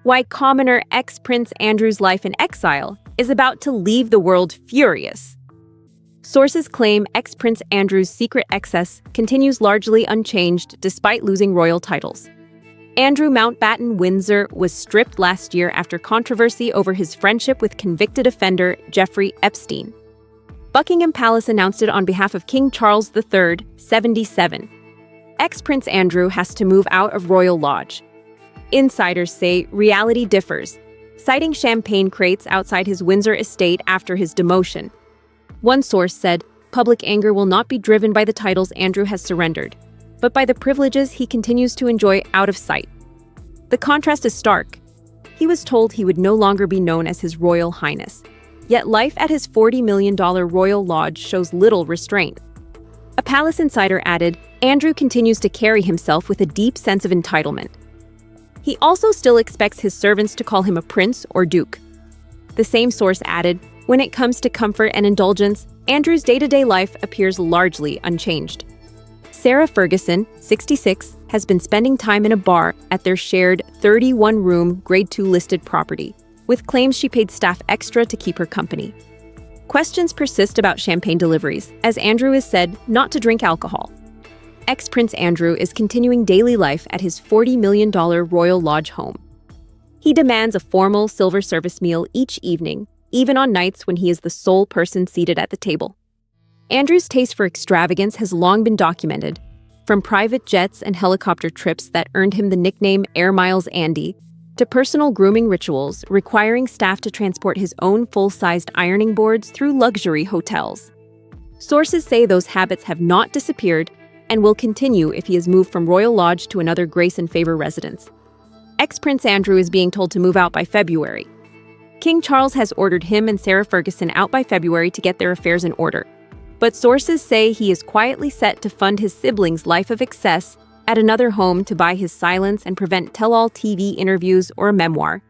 Why commoner ex-Prince Andrew's life in exile is about to leave the world furious. Sources claim ex-Prince Andrew's secret excess continues largely unchanged despite losing royal titles. Andrew Mountbatten Windsor was stripped last year after controversy over his friendship with convicted offender Jeffrey Epstein. Buckingham Palace announced it on behalf of King Charles III, 77. Ex-Prince Andrew has to move out of Royal Lodge. Insiders say reality differs, citing champagne crates outside his Windsor estate after his demotion. One source said, public anger will not be driven by the titles Andrew has surrendered, but by the privileges he continues to enjoy out of sight. The contrast is stark. He was told he would no longer be known as His Royal Highness, yet life at his $40 million Royal Lodge shows little restraint. A palace insider added, Andrew continues to carry himself with a deep sense of entitlement. He also still expects his servants to call him a prince or duke. The same source added, when it comes to comfort and indulgence, Andrew's day-to-day life appears largely unchanged. Sarah Ferguson, 66, has been spending time in a bar at their shared 31-room Grade 2 listed property, with claims she paid staff extra to keep her company. Questions persist about champagne deliveries, as Andrew is said not to drink alcohol. Ex-Prince Andrew is continuing daily life at his $40 million Royal Lodge home. He demands a formal silver service meal each evening, even on nights when he is the sole person seated at the table. Andrew's taste for extravagance has long been documented, from private jets and helicopter trips that earned him the nickname Air Miles Andy, to personal grooming rituals requiring staff to transport his own full-sized ironing boards through luxury hotels. Sources say those habits have not disappeared and will continue if he is moved from Royal Lodge to another grace and favor residence. Ex-Prince Andrew is being told to move out by February. King Charles has ordered him and Sarah Ferguson out by February to get their affairs in order. But sources say he is quietly set to fund his siblings' life of excess at another home to buy his silence and prevent tell-all TV interviews or a memoir.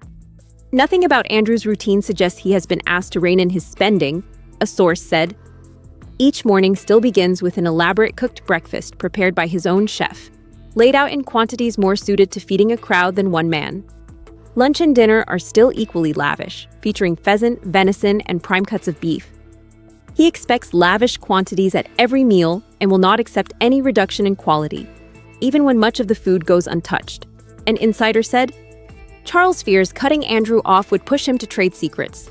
Nothing about Andrew's routine suggests he has been asked to rein in his spending, a source said. Each morning still begins with an elaborate cooked breakfast prepared by his own chef, laid out in quantities more suited to feeding a crowd than one man. Lunch and dinner are still equally lavish, featuring pheasant, venison, and prime cuts of beef. He expects lavish quantities at every meal and will not accept any reduction in quality, even when much of the food goes untouched. An insider said, Charles fears cutting Andrew off would push him to trade secrets,